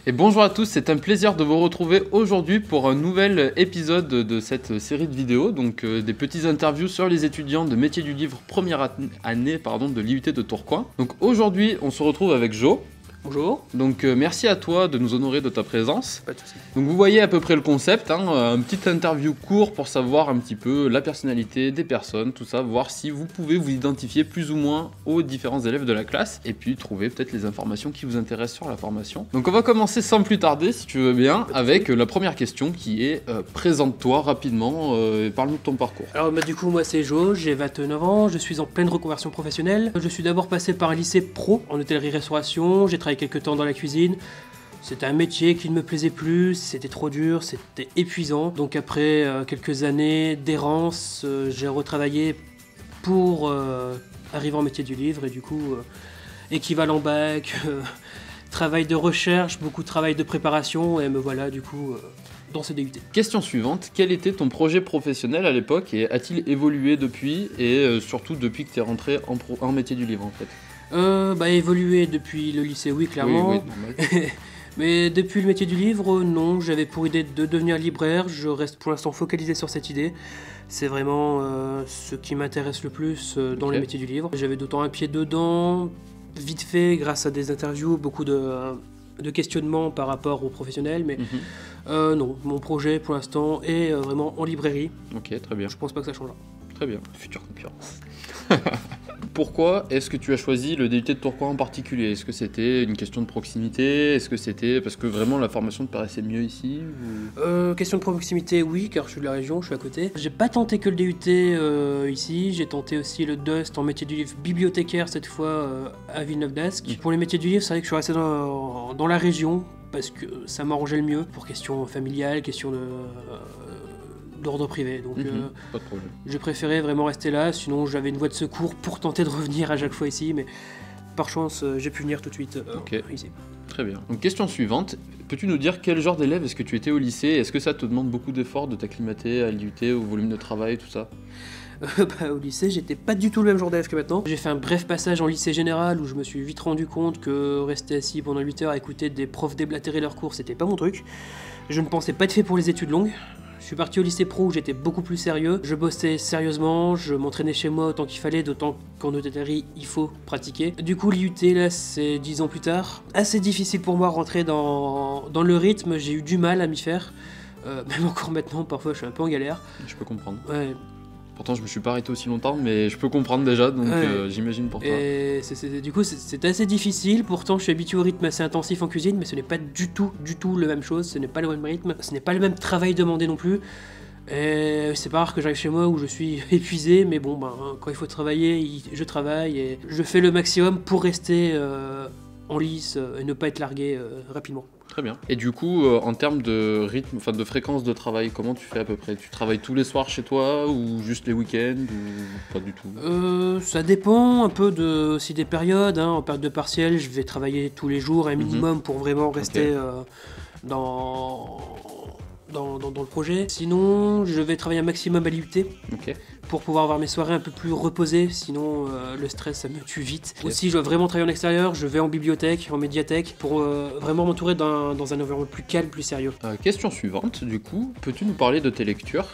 Et bonjour à tous, c'est un plaisir de vous retrouver aujourd'hui pour un nouvel épisode de cette série de vidéos, donc des petites interviews sur les étudiants de métier du livre première année de l'IUT de Tourcoing. Donc aujourd'hui, on se retrouve avec Jo. Bonjour. Donc merci à toi de nous honorer de ta présence. Pas de soucis. Donc vous voyez à peu près le concept, un petit interview court pour savoir un petit peu la personnalité des personnes, tout ça, voir si vous pouvez vous identifier plus ou moins aux différents élèves de la classe et puis trouver peut-être les informations qui vous intéressent sur la formation. Donc on va commencer sans plus tarder, si tu veux bien, avec la première question qui est présente-toi rapidement et parle-nous de ton parcours. Alors du coup moi c'est Jo, j'ai 29 ans, je suis en pleine reconversion professionnelle. Je suis d'abord passé par un lycée pro en hôtellerie-restauration, j'ai travaillé quelques temps dans la cuisine. C'était un métier qui ne me plaisait plus, c'était trop dur, c'était épuisant. Donc après quelques années d'errance, j'ai retravaillé pour arriver en métier du livre et du coup équivalent bac, travail de recherche, beaucoup de travail de préparation et me voilà du coup dans ce DUT. Question suivante, quel était ton projet professionnel à l'époque et a-t-il évolué depuis et surtout depuis que tu es rentré en métier du livre en fait? Évolué depuis le lycée, oui, clairement. Oui, normal. Mais depuis le métier du livre, non. J'avais pour idée de devenir libraire. Je reste pour l'instant focalisé sur cette idée. C'est vraiment ce qui m'intéresse le plus dans les métiers du livre. J'avais d'autant un pied dedans, vite fait, grâce à des interviews, beaucoup de questionnements par rapport aux professionnels. Mais non, mon projet pour l'instant est vraiment en librairie. Ok, très bien. Je pense pas que ça changera. Très bien, future concurrence. Pourquoi est-ce que tu as choisi le DUT de Tourcoing en particulier? Est-ce que c'était une question de proximité? Est-ce que c'était parce que vraiment la formation te paraissait mieux ici ou... Question de proximité, oui, car je suis de la région, je suis à côté. J'ai pas tenté que le DUT ici, j'ai tenté aussi le DUST en métier du livre bibliothécaire, cette fois à Villeneuve-d'Ascq. Pour les métiers du livre, c'est vrai que je suis resté dans la région, parce que ça m'arrangeait le mieux, pour questions familiales, questions d'ordre privé, donc pas de problème. je préférais vraiment rester là, sinon j'avais une voie de secours pour tenter de revenir à chaque fois ici, mais par chance j'ai pu venir tout de suite ici. Très bien. Donc question suivante, peux-tu nous dire quel genre d'élève est-ce que tu étais au lycée? Est-ce que ça te demande beaucoup d'efforts de t'acclimater à l'IUT, au volume de travail, tout ça? Au lycée, j'étais pas du tout le même genre d'élève que maintenant. J'ai fait un bref passage en lycée général où je me suis vite rendu compte que rester assis pendant 8 heures à écouter des profs déblatérer leurs cours, c'était pas mon truc. Je ne pensais pas être fait pour les études longues. Je suis parti au lycée pro où j'étais beaucoup plus sérieux. Je bossais sérieusement, je m'entraînais chez moi autant qu'il fallait, d'autant qu'en hôtellerie, il faut pratiquer. Du coup, l'IUT, là, c'est 10 ans plus tard. Assez difficile pour moi de rentrer dans le rythme, j'ai eu du mal à m'y faire. Même encore maintenant, parfois, je suis un peu en galère. Je peux comprendre. Ouais. Pourtant, je me suis pas arrêté aussi longtemps, mais je peux comprendre déjà, donc j'imagine pour toi. Et du coup, c'est assez difficile. Pourtant, je suis habitué au rythme assez intensif en cuisine, mais ce n'est pas du tout la même chose. Ce n'est pas le même rythme, ce n'est pas le même travail demandé non plus. Et c'est pas rare que j'arrive chez moi où je suis épuisé, mais bon, quand il faut travailler, je travaille et je fais le maximum pour rester en lice et ne pas être largué rapidement. Très bien. Et du coup, en termes de rythme, enfin de fréquence de travail, comment tu fais à peu près? Tu travailles tous les soirs chez toi ou juste les week-ends ou pas du tout? Ça dépend un peu aussi des périodes. En période de partiel, je vais travailler tous les jours un minimum pour vraiment rester dans le projet. Sinon, je vais travailler un maximum à l'IUT pour pouvoir avoir mes soirées un peu plus reposées. Sinon, le stress, ça me tue vite. Aussi, je dois vraiment travailler en extérieur. Je vais en bibliothèque, en médiathèque pour vraiment m'entourer dans un environnement plus calme, plus sérieux. Question suivante, du coup, peux-tu nous parler de tes lectures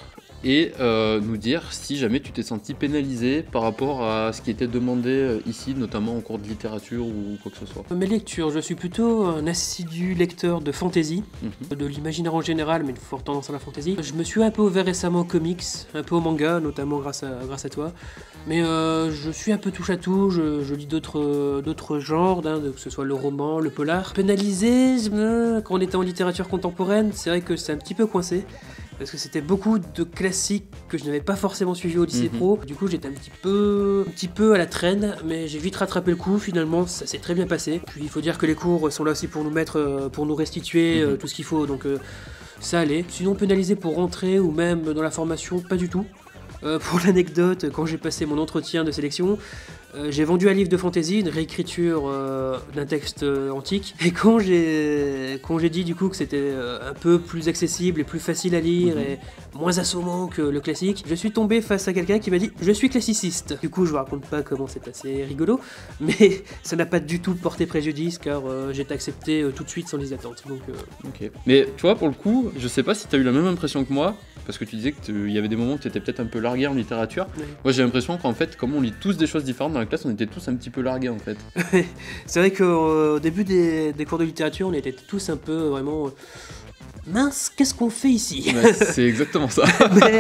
et nous dire si jamais tu t'es senti pénalisé par rapport à ce qui était demandé ici, notamment en cours de littérature ou quoi que ce soit? Mes lectures, je suis plutôt un assidu lecteur de fantasy, de l'imaginaire en général, mais une forte tendance à la fantasy. Je me suis un peu ouvert récemment aux comics, un peu au manga, notamment grâce à toi. Mais je suis un peu touche à tout, je lis d'autres genres, que ce soit le roman, le polar. Pénalisé, quand on était en littérature contemporaine, c'est vrai que c'est un petit peu coincé. Parce que c'était beaucoup de classiques que je n'avais pas forcément suivi au lycée pro. Du coup, j'étais un petit peu à la traîne, mais j'ai vite rattrapé le coup. Finalement, ça s'est très bien passé. Puis il faut dire que les cours sont là aussi pour nous restituer tout ce qu'il faut. Donc ça allait. Sinon, pénalisé pour rentrer ou même dans la formation, pas du tout. Pour l'anecdote, quand j'ai passé mon entretien de sélection, j'ai vendu un livre de fantasy, une réécriture d'un texte antique. Et quand j'ai dit du coup que c'était un peu plus accessible et plus facile à lire et moins assommant que le classique, je suis tombé face à quelqu'un qui m'a dit « Je suis classiciste ». Du coup, je vous raconte pas comment c'est assez rigolo, mais ça n'a pas du tout porté préjudice car j'ai été accepté tout de suite sans les attentes. Donc, Ok. Mais tu vois, pour le coup, je sais pas si tu as eu la même impression que moi, parce que tu disais qu'il y avait des moments où tu étais peut-être un peu largué en littérature. Ouais. Moi, j'ai l'impression qu'en fait, comme on lit tous des choses différentes dans la classe, on était tous un petit peu largués en fait. C'est vrai qu'au début des cours de littérature, on était tous un peu vraiment... mince, qu'est-ce qu'on fait ici? Ouais, c'est exactement ça. Mais,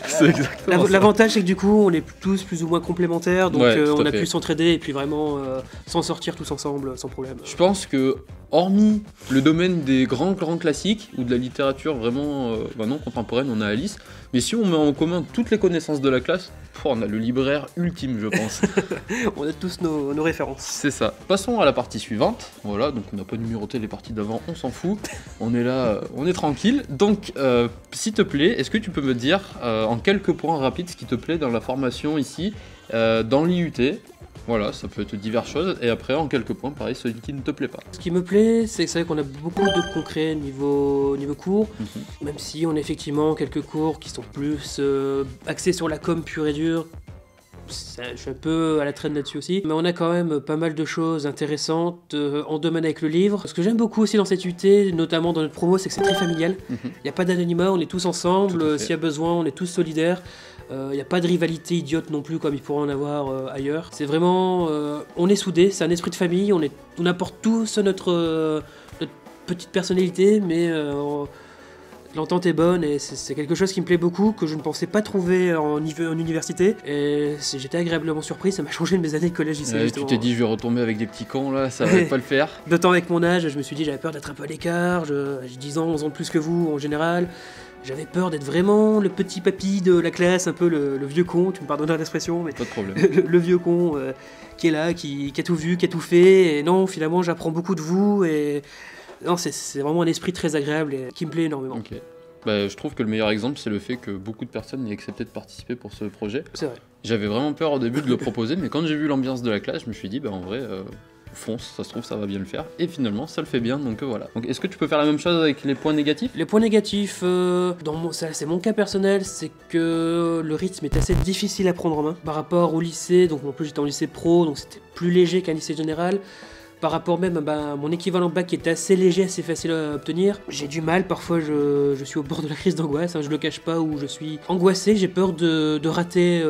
C'est exactement ça. l'avantage, c'est que du coup, on est tous plus ou moins complémentaires, donc Ouais, tout on à a fait. pu s'entraider et puis vraiment s'en sortir tous ensemble sans problème. Je pense que, hormis le domaine des grands classiques ou de la littérature vraiment non contemporaine, on a Alice. Mais si on met en commun toutes les connaissances de la classe, on a le libraire ultime, je pense. On a tous nos références. C'est ça. Passons à la partie suivante. Voilà, donc on n'a pas numéroté les parties d'avant, on s'en fout. On est là, on est tranquille. Donc, s'il te plaît, est-ce que tu peux me dire en quelques points rapides ce qui te plaît dans la formation ici, dans l'IUT? Voilà, ça peut être diverses choses. Et après, en quelques points, pareil, ce qui ne te plaît pas. Ce qui me plaît, c'est que c'est vrai qu'on a beaucoup de concret niveau cours, même si on a effectivement quelques cours qui sont plus axés sur la com pure et dure. Je suis un peu à la traîne là-dessus aussi, mais on a quand même pas mal de choses intéressantes en domaine avec le livre. Ce que j'aime beaucoup aussi dans cette UT, notamment dans notre promo, c'est que c'est très familial. Il n'y a pas d'anonymat, on est tous ensemble, s'il y a besoin, on est tous solidaires. Il n'y a pas de rivalité idiote non plus comme il pourrait en avoir ailleurs. C'est vraiment... on est soudés, c'est un esprit de famille, on apporte tous notre petite personnalité, mais l'entente est bonne et c'est quelque chose qui me plaît beaucoup, que je ne pensais pas trouver en université. Et j'étais agréablement surpris, ça m'a changé de mes années de collège lycée. Tu t'es dit, je vais retomber avec des petits cons là, ça va pas le faire. D'autant avec mon âge, je me suis dit, j'avais peur d'être un peu à l'écart, j'ai 10 ans, 11 ans de plus que vous en général. J'avais peur d'être vraiment le petit papy de la classe, un peu le vieux con, tu me pardonneras l'expression, mais Pas de problème. le vieux con qui est là, qui a tout vu, qui a tout fait. Et non, finalement, j'apprends beaucoup de vous. Et non, c'est vraiment un esprit très agréable et qui me plaît énormément. Ok. Bah, je trouve que le meilleur exemple, c'est le fait que beaucoup de personnes aient accepté de participer pour ce projet. C'est vrai. J'avais vraiment peur au début de le proposer, mais quand j'ai vu l'ambiance de la classe, je me suis dit, bah en vrai, fonce, ça se trouve, ça va bien le faire. Et finalement, ça le fait bien, donc voilà. Donc, est-ce que tu peux faire la même chose avec les points négatifs? Les points négatifs, c'est mon cas personnel, c'est que le rythme est assez difficile à prendre en main par rapport au lycée. Donc en plus j'étais en lycée pro, donc c'était plus léger qu'un lycée général. Par rapport même à mon équivalent bac qui était assez léger, assez facile à obtenir, j'ai du mal, parfois je suis au bord de la crise d'angoisse, je le cache pas, où je suis angoissé, j'ai peur de rater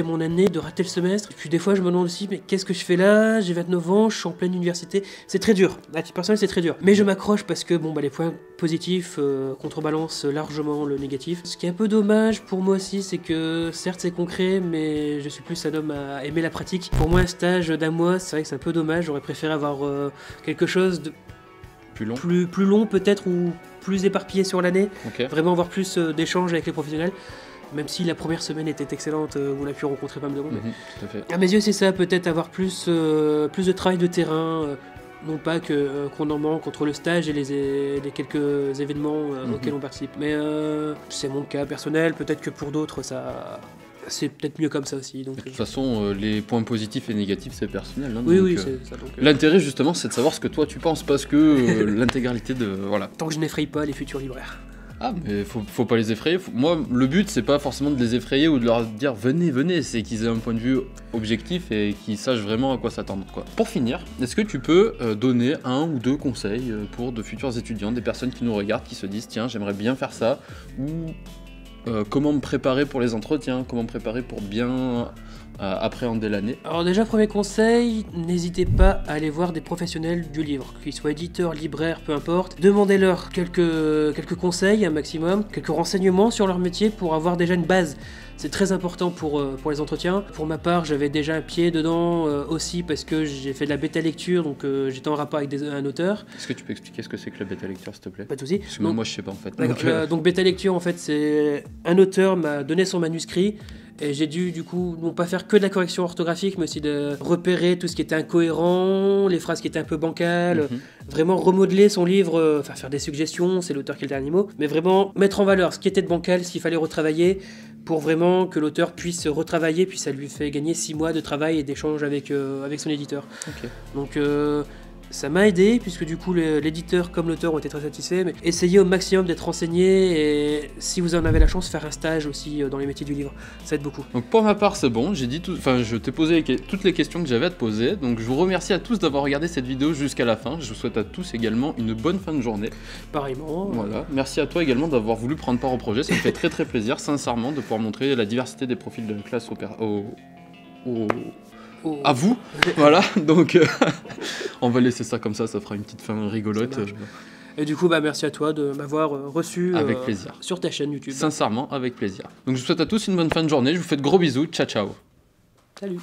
mon année, de rater le semestre. Et puis des fois je me demande aussi, mais qu'est-ce que je fais là? J'ai 29 ans, je suis en pleine université, c'est très dur, à titre personnel c'est très dur. Mais je m'accroche parce que les points positifs contrebalancent largement le négatif. Ce qui est un peu dommage pour moi aussi, c'est que certes c'est concret, mais je suis plus un homme à aimer la pratique. Pour moi un stage d'un mois, c'est vrai que c'est un peu dommage. J'aurais préféré avoir quelque chose de Plus long. plus long peut-être ou plus éparpillé sur l'année. Ok. Vraiment avoir plus d'échanges avec les professionnels. Même si la première semaine était excellente, on a pu rencontrer pas mal de monde. Tout à fait. À mes yeux c'est ça, peut-être avoir plus de travail de terrain. Non pas qu'on en manque entre le stage et les quelques événements auxquels on participe. Mais c'est mon cas personnel, peut-être que pour d'autres c'est peut-être mieux comme ça aussi. Donc, De toute façon, les points positifs et négatifs, c'est personnel. Hein, oui, donc, oui, c'est ça. Donc, l'intérêt, justement, c'est de savoir ce que toi tu penses, parce que l'intégralité de. Voilà. tant que je n'effraie pas les futurs libraires. Ah, mais faut pas les effrayer. Moi, le but, c'est pas forcément de les effrayer ou de leur dire venez, c'est qu'ils aient un point de vue objectif et qu'ils sachent vraiment à quoi s'attendre, quoi. Pour finir, est-ce que tu peux donner un ou deux conseils pour de futurs étudiants, des personnes qui nous regardent, qui se disent tiens, j'aimerais bien faire ça, ou comment me préparer pour les entretiens, comment me préparer pour bien appréhender l'année? Alors déjà, premier conseil, n'hésitez pas à aller voir des professionnels du livre, qu'ils soient éditeurs, libraires, peu importe. Demandez-leur quelques conseils, un maximum, quelques renseignements sur leur métier pour avoir déjà une base. C'est très important pour les entretiens. Pour ma part, j'avais déjà un pied dedans aussi parce que j'ai fait de la bêta lecture, donc j'étais en rapport avec un auteur. Est-ce que tu peux expliquer ce que c'est que la bêta lecture, s'il te plaît? Pas de souci. Parce que même moi, je sais pas en fait. Donc bêta lecture, en fait, c'est un auteur m'a donné son manuscrit. Et j'ai dû du coup non pas faire que de la correction orthographique, mais aussi de repérer tout ce qui était incohérent, les phrases qui étaient un peu bancales, vraiment remodeler son livre, enfin faire des suggestions, c'est l'auteur qui a le dernier mot, mais vraiment mettre en valeur ce qui était de bancal, ce qu'il fallait retravailler, pour vraiment que l'auteur puisse retravailler, puis ça lui fait gagner 6 mois de travail et d'échange avec son éditeur. Ok. Donc ça m'a aidé, puisque du coup l'éditeur comme l'auteur ont été très satisfaits, mais essayez au maximum d'être renseigné, et si vous en avez la chance, faire un stage aussi dans les métiers du livre, ça aide beaucoup. Donc pour ma part c'est bon, j'ai dit tout, enfin je t'ai posé toutes les questions que j'avais à te poser, donc je vous remercie à tous d'avoir regardé cette vidéo jusqu'à la fin, je vous souhaite à tous également une bonne fin de journée. Pareillement. Voilà, merci à toi également d'avoir voulu prendre part au projet, ça me fait très plaisir sincèrement de pouvoir montrer la diversité des profils de la classe à vous, voilà, donc on va laisser ça comme ça fera une petite fin rigolote. Et du coup, merci à toi de m'avoir reçu avec plaisir sur ta chaîne YouTube. Sincèrement, avec plaisir. Donc je vous souhaite à tous une bonne fin de journée, je vous fais de gros bisous, ciao ciao. Salut.